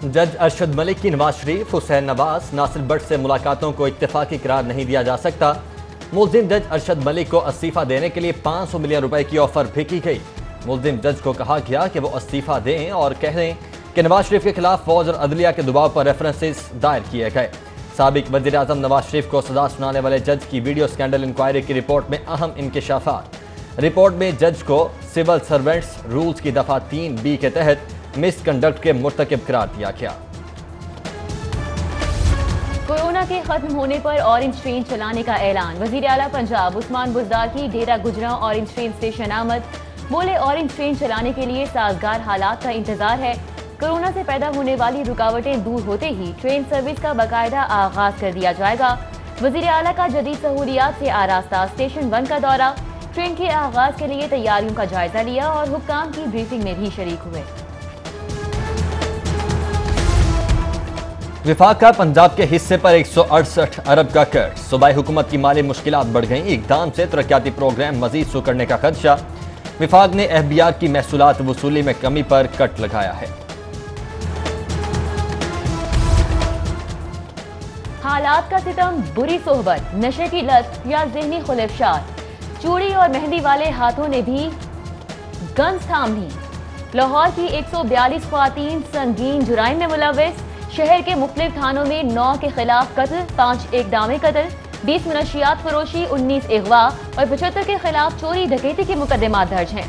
جج ارشد ملک کی نواز شریف، حسین نواز، ناصر بٹ سے ملاقاتوں کو اتفاقی قرار نہیں دیا جا سکتا۔ ملزم جج ارشد ملک کو استعفیٰ دینے کے لیے 500 ملین روپے کی آفر پھینکی گئی۔ ملزم جج کو کہا گیا کہ وہ استعفیٰ دیں اور کہہ دیں کہ نواز شریف کے خلاف فوج اور عدلیہ کے دباؤ پر ریفرنسز دائر کیے گئے۔ سابق وزیر اعظم نواز شریف کو سزا سنانے والے جج کی ویڈیو اسکینڈل انکوائری کی رپورٹ میں اہم انکشافات۔ رپورٹ میں جج کو سول سرونٹس رولز کی دفعہ 3B کے تحت مس کنڈکٹ کے مرتکب قرار دیا گیا۔ کورونا کے ختم ہونے پر اورنج ٹرین چلانے کا اعلان۔ وزیر اعلیٰ پنجاب عثمان بزدار کی ڈیرہ گجراں اورنج ٹرین اسٹیشن آمد۔ بولے اورنج ٹرین چلانے کے لیے سازگار حالات کا انتظار ہے۔ کورونا سے پیدا ہونے والی رکاوٹیں دور ہوتے ہی ٹرین سروس کا باقاعدہ آغاز کر دیا جائے گا۔ وزیر اعلیٰ کا جدید سہولیات سے آراستہ اسٹیشن 1 کا دورہ، ٹرین کے آغاز کے لیے تیاریوں کا جائزہ لیا اور حکام کی بریفنگ میں بھی شریک ہوئے۔ وفاق کا پنجاب کے حصے پر 168 ارب کا قرض۔ صوبائی حکومت کی مالی مشکلات بڑھ گئیں، اقدام سے ترقیاتی پروگرام مزید سکڑنے کا خدشہ۔ وفاق نے FBR کی محصولات وصولی میں کمی پر کٹ لگایا ہے۔ حالات کا ستم، بری صحبت، نشے کی لت یا ذہنی خلفشات، چوڑی اور مہندی والے ہاتھوں نے بھی گنز تھام لی۔ لاہور کی 142 خواتین سنگین جرائم میں ملوث۔ شہر کے مختلف تھانوں میں 9 کے خلاف قتل، 5 اقدام قتل، 20 منشیات فروشی، 19 اغوا اور 75 کے خلاف چوری ڈکیتی کے مقدمات درج ہیں۔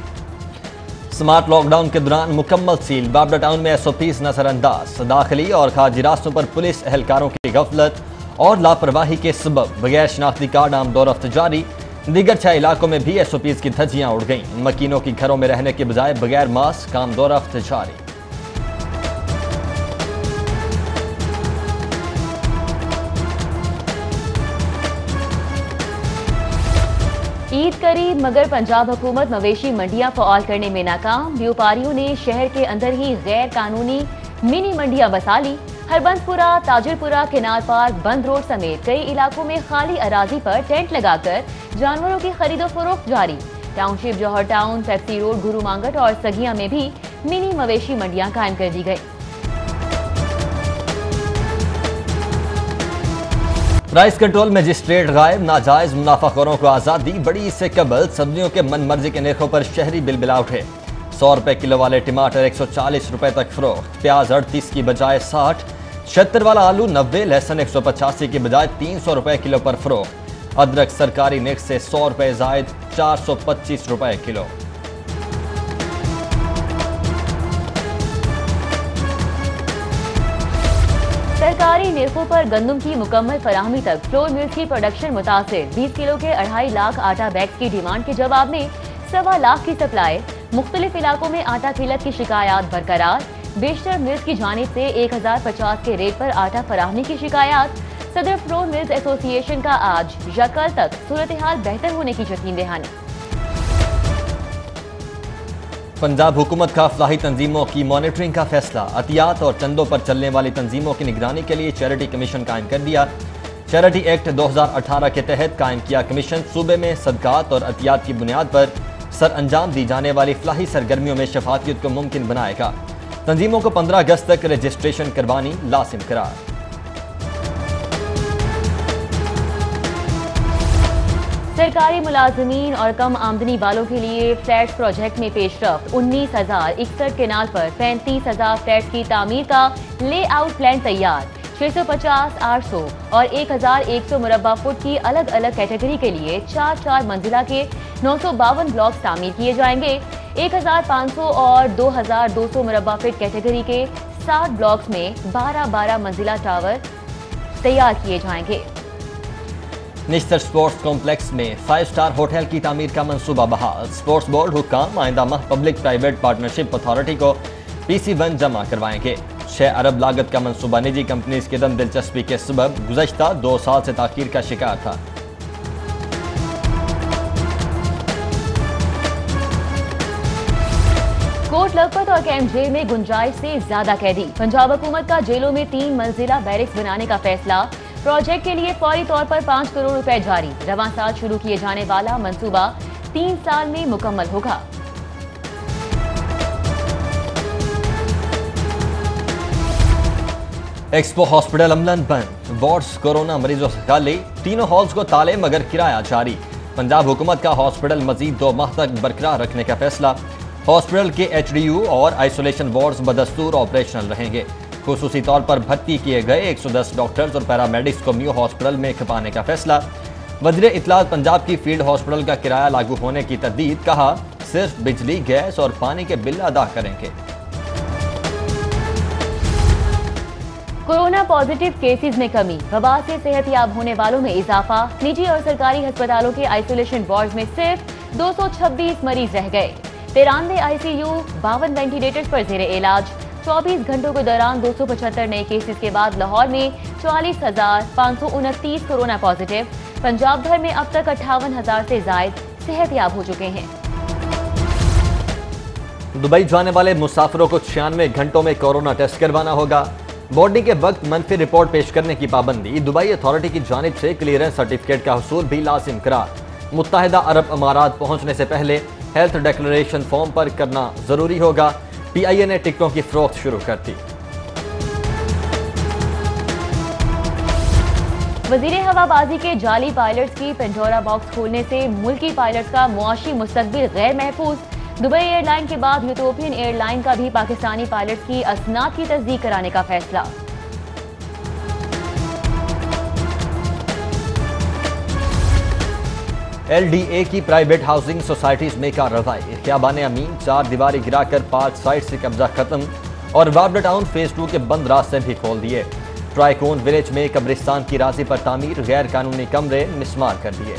سمارٹ لاک ڈاؤن کے دوران مکمل سیل، بابڑا ٹاؤن میں SOPs نظر انداز۔ داخلی اور خارجی راستوں پر پولیس اہلکاروں کی غفلت اور لاپرواہی کے سبب بغیر شناختی کارڈ عام دو رفت جاری۔ دیگر 6 علاقوں میں بھی SOPs کی دھجیاں اڑ گئیں۔ مکینوں کی گھروں میں رہنے کے بجائے بغیر ماسک عام دو رفت جاری۔ عید قریب مگر پنجاب حکومت مویشی منڈیاں فعال کرنے میں ناکام۔ بیوپاریوں نے شہر کے اندر ہی غیر قانونی منی منڈیاں بسا لی۔ ہربنس پورہ، تاجر پورہ، کنار پارک، بند روڈ سمیت کئی علاقوں میں خالی اراضی پر ٹینٹ لگا کر جانوروں کی خرید و فروخت جاری۔ ٹاؤن شپ جوہر ٹاؤن، پیپسی روڈ، گرو مانگٹ اور سگیاں میں بھی منی مویشی منڈیاں قائم کر دی گئی۔ پرائس کنٹرول مجسٹریٹ غائب، ناجائز منافع خوروں کو آزادی۔ بڑی عید سے قبل سبزیوں کے من مرضی کے نرخوں پر شہری بلبلا اٹھے۔ 100 روپے کلو والے ٹماٹر 140 روپے تک فروخت، پیاز 38 کی بجائے 60، 76 والا آلو 90، لہسن 185 کی بجائے 300 روپے کلو پر فروخت۔ ادرک سرکاری نرخ سے 100 روپے زائد 425 روپے کلو۔ سرکاری نرخوں پر گندم کی مکمل فراہمی تک فلور ملز کی پروڈکشن متاثر۔ 20 کلو کے 2.5 لاکھ آٹا بیگز کی ڈیمانڈ کے جواب میں 1.25 لاکھ کی سپلائی۔ مختلف علاقوں میں آٹا قلت کی شکایات برقرار۔ بیشتر ملز کی جانب سے 1050 کے ریٹ پر آٹا فراہمی کی شکایات۔ صدر فلور ملز ایسوسی ایشن کا آج یا کل تک صورتحال بہتر ہونے کی یقین دہانی۔ پنجاب حکومت کا فلاحی تنظیموں کی مانیٹرنگ کا فیصلہ۔ عطیات اور چندوں پر چلنے والی تنظیموں کی نگرانی کے لیے چیریٹی کمیشن قائم کر دیا۔ چیریٹی ایکٹ 2018 کے تحت قائم کیا کمیشن صوبے میں صدقات اور عطیات کی بنیاد پر سر انجام دی جانے والی فلاحی سرگرمیوں میں شفافیت کو ممکن بنائے گا۔ تنظیموں کو 15 اگست تک رجسٹریشن کروانی لازم قرار۔ سرکاری ملازمین اور کم آمدنی والوں کے لیے فلیٹس پروجیکٹ میں پیش رفت۔ 19,061 کنال پر 35,000 فلیٹس کی تعمیر کا لے آؤٹ پلان تیار۔ 650، 800 اور 1,100 مربع فٹ کی الگ الگ کیٹیگری کے لیے 4 منزلہ کے 952 بلاکس تعمیر کیے جائیں گے۔ 1,500 اور 2,200 مربع فٹ کیٹیگری کے 60 بلاکس میں 12 منزلہ ٹاور تیار کیے جائیں گے۔ نشتر سپورٹس کمپلیکس میں 5 سٹار ہوٹل کی تعمیر کا منصوبہ بحال۔ سپورٹس بورڈ حکام آئندہ ماہ پبلک پرائیویٹ پارٹنرشپ اتھارٹی کو PC1 جمع کروائیں گے۔ 6 ارب لاگت کا منصوبہ نجی کمپنیز کی عدم دلچسپی کے سبب گزشتہ 2 سال سے تاخیر کا شکار تھا۔ کوٹ لکھپت اور کیمپ جیل میں گنجائش سے زیادہ قیدی۔ پنجاب حکومت کا جیلوں میں 3 منزلہ بیرکس بنانے کا فیصلہ۔ پروجیکٹ کے لیے فوری طور پر 5 کروڑ روپے جاری۔ رواں سال شروع کیے جانے والا منصوبہ 3 سال میں مکمل ہوگا۔ ایکسپو ہاسپٹل عملاً بند، وارڈز کورونا مریضوں سے خالی، تینوں ہالز کو تالے مگر کرایہ جاری۔ پنجاب حکومت کا ہاسپٹل مزید 2 ماہ تک برقرار رکھنے کا فیصلہ۔ ہاسپٹل کے HDU اور آئسولیشن وارڈز بدستور آپریشنل رہیں گے۔ خصوصی طور پر بھرتی کیے گئے 110 ڈاکٹرز اور پیرامیڈکس کو میو ہاسپٹل میں کھپانے کا فیصلہ۔ وزیر اطلاعات پنجاب کی فیلڈ ہاسپٹل کا کرایہ لاگو ہونے کی تردید، کہا صرف بجلی، گیس اور پانی کے بل ادا کریں گے۔ کورونا پازیٹیو کیسز میں کمی، وبا سے صحت یاب ہونے والوں میں اضافہ، نجی اور سرکاری ہسپتالوں کے آئسولیشن وارڈز میں صرف 226 مریض رہ گئے، 93 ICU، 52 وینٹیلیٹرز پر زیر علاج۔ 24 گھنٹوں کے دوران 275 نئے کیسز کے بعد لاہور میں 44,529 کورونا پازیٹیو۔ پنجاب بھر میں اب تک 58,000 سے زائد صحت یاب ہو چکے ہیں۔ دبئی جانے والے مسافروں کو 96 گھنٹوں میں کورونا ٹیسٹ کروانا ہوگا۔ بورڈنگ کے وقت منفی رپورٹ پیش کرنے کی پابندی، دبئی اتھارٹی کی جانب سے کلیئرنس سرٹیفکیٹ کا حصول بھی لازم قرار۔ متحدہ عرب امارات پہنچنے سے پہلے ہیلتھ ڈیکلریشن فارم پر کرنا ضروری ہوگا۔ PIA نے ٹکٹوں کی فروخت شروع کر دی۔ وزیر ہوا بازی کے جعلی پائلٹس کی پینڈورا باکس کھولنے سے ملکی پائلٹس کا معاشی مستقبل غیر محفوظ۔ دبئی ایئر لائن کے بعد یوتھوپین ایئر لائن کا بھی پاکستانی پائلٹس کی اسناد کی تصدیق کرانے کا فیصلہ۔ LDA کی پرائیویٹ ہاؤسنگ سوسائٹیز میں کارروائی، خیابان امین 4 دیواری گرا کر پارک سائٹ سے قبضہ ختم اور وابڈا ٹاؤن فیز 2 کے بند راستے بھی کھول دیے۔ ٹرائیکون ولیج میں قبرستان کی راضی پر تعمیر، غیر قانونی کمرے مسمار کر دیے۔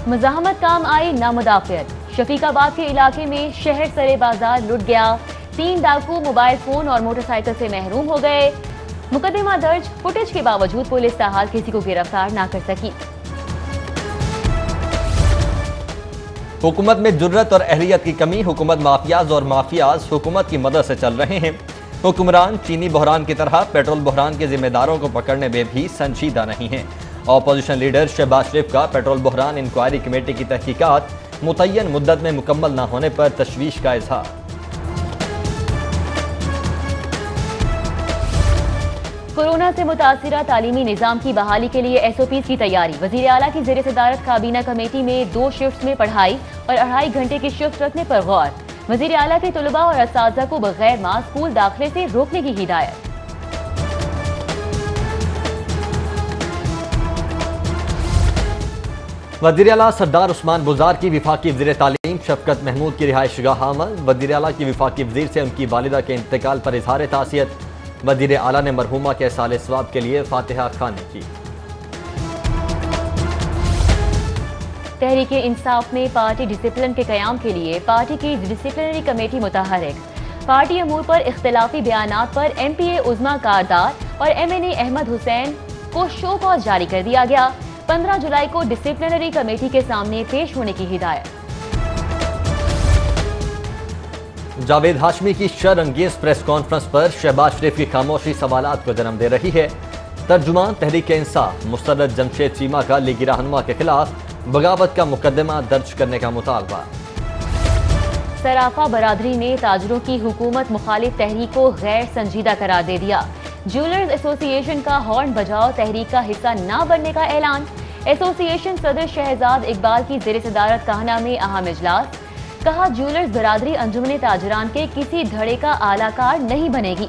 مزاحمت کام آئی نامدافعت، شفیق آباد کے علاقے میں شہر سرے بازار لٹ گیا، 3 ڈاکو موبائل فون اور موٹر سائیکل سے محروم ہو گئے۔ مقدمہ درج، فوٹیج کے باوجود پولیس تاحال کسی کو گرفتار نہ کر سکی۔ حکومت میں جرت اور اہلیت کی کمی، حکومت مافیاز اور مافیاز حکومت کی مدد سے چل رہے ہیں۔ حکمران چینی بحران کی طرح پیٹرول بحران کے ذمہ داروں کو پکڑنے میں بھی سنجیدہ نہیں ہیں۔ اپوزیشن لیڈر شہباز شریف کا پیٹرول بحران انکوائری کمیٹی کی تحقیقات متعین مدت میں مکمل نہ ہونے پر تشویش کا اظہار۔ کورونا سے متاثرہ تعلیمی نظام کی بحالی کے لیے SOPs کی تیاری، وزیر اعلیٰ کی زیر صدارت کابینہ کمیٹی میں 2 شفٹس میں پڑھائی اور 2.5 گھنٹے کی شفٹ رکھنے پر غور۔ وزیر اعلیٰ کی طلباء اور اساتذہ کو بغیر ماسک اسکول داخلے سے روکنے کی ہدایت۔ وزیر اعلیٰ سردار عثمان بزار کی وفاقی وزیر تعلیم شفقت محمود کی رہائش گاہ عمل، وزیر اعلیٰ کی وفاقی وزیر سے ان کی والدہ کے انتقال پر اظہار تعزیت۔ وزیر اعلیٰ نے مرحومہ کے سال ثواب کے لیے فاتحہ خوانی کی۔ تحریک انصاف میں پارٹی ڈسپلن کے قیام کے لیے پارٹی کی ڈسپلنری کمیٹی متحرک، پارٹی امور پر اختلافی بیانات پر MPA عظمیٰ کاردار اور MNA احمد حسین کو شو کاز جاری کر دیا گیا، 15 جولائی کو ڈسپلنری کمیٹی کے سامنے پیش ہونے کی ہدایت۔ جاوید ہاشمی کی شر انگیز پریس کانفرنس پر شہباز شریف کی خاموشی سوالات کو جنم دے رہی ہے۔ ترجمان تحریک انصاف مسرت جمشید چیمہ کا لیگی رہنما کے خلاف بغاوت کا مقدمہ درج کرنے کا مطالبہ۔ صرافہ برادری نے تاجروں کی حکومت مخالف تحریک کو غیر سنجیدہ قرار دے دیا، جیولرز ایسوسی ایشن کا ہارن بجاؤ تحریک کا حصہ نہ بننے کا اعلان۔ ایسوسی ایشن صدر شہزاد اقبال کی زیر صدارت کاہنہ میں اہم اجلاس، کہا جیولرز برادری انجمن تاجران کے کسی دھڑے کا اعلی کار نہیں بنے گی۔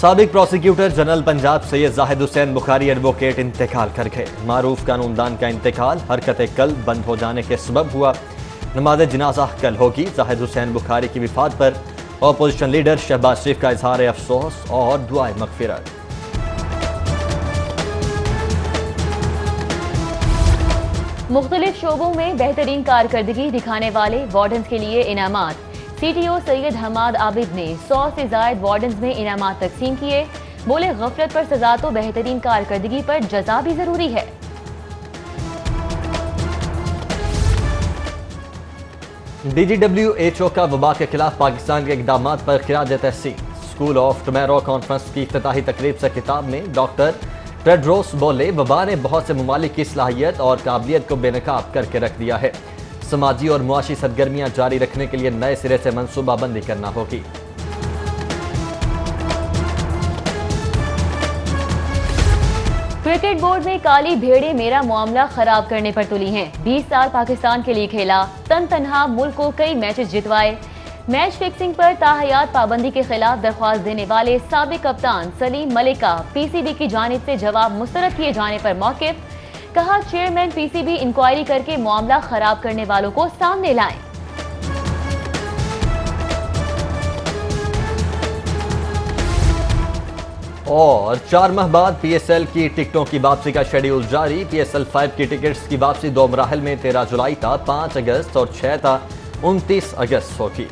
سابق پروسیکیوٹر جنرل پنجاب سید زاہد حسین بخاری ایڈوکیٹ انتقال کر گئے۔ معروف قانون دان کا انتقال حرکت قلب بند ہو جانے کے سبب ہوا۔ نماز جنازہ کل ہوگی۔ زاہد حسین بخاری کی وفات پر اپوزیشن لیڈر شہباز شریف کا اظہار افسوس اور دعائے مغفرت۔ مختلف شعبوں میں بہترین کارکردگی دکھانے والے وارڈنز کے لیے انعامات، CTO سید حماد عابد نے 100 سے زائد وارڈنز میں انعامات تقسیم کیے، بولے غفلت پر سزا تو بہترین کارکردگی پر جزا بھی ضروری ہے۔ DGWHO کا وبا کے خلاف پاکستان کے اقدامات پر خراج تحسین۔ اسکول آف ٹمارو کانفرنس کی افتتاحی تقریب سے خطاب میں ڈاکٹر ٹیڈروس بولے وبا نے بہت سے ممالک کی صلاحیت اور قابلیت کو بے نقاب کر کے رکھ دیا ہے۔ سماجی اور معاشی سرگرمیاں جاری رکھنے کے لیے نئے سرے سے منصوبہ بندی کرنا ہوگی۔ کرکٹ بورڈ میں کالی بھیڑیں میرا معاملہ خراب کرنے پر تلی ہیں۔ 20 سال پاکستان کے لیے کھیلا، تنہا ملک کو کئی میچز جتوائے۔ میچ فکسنگ پر تاحیات پابندی کے خلاف درخواست دینے والے سابق کپتان سلیم ملک کا پی سی بی کی جانب سے جواب مسترد کیے جانے پر موقف، کہا chairman P C B inquiry کر کے معاملہ خراب کرنے والوں کو سامنے لائیں۔ اور 4 ماہ بعد پی ایس ایل کی ٹکٹوں کی واپسی کا شیڈیول جاری۔ پی ایس ایل 5 کی ٹکٹس کی واپسی 2 مراحل میں 13 جولائی تا 5 اگست اور 6 تا 29 اگست ہوگی۔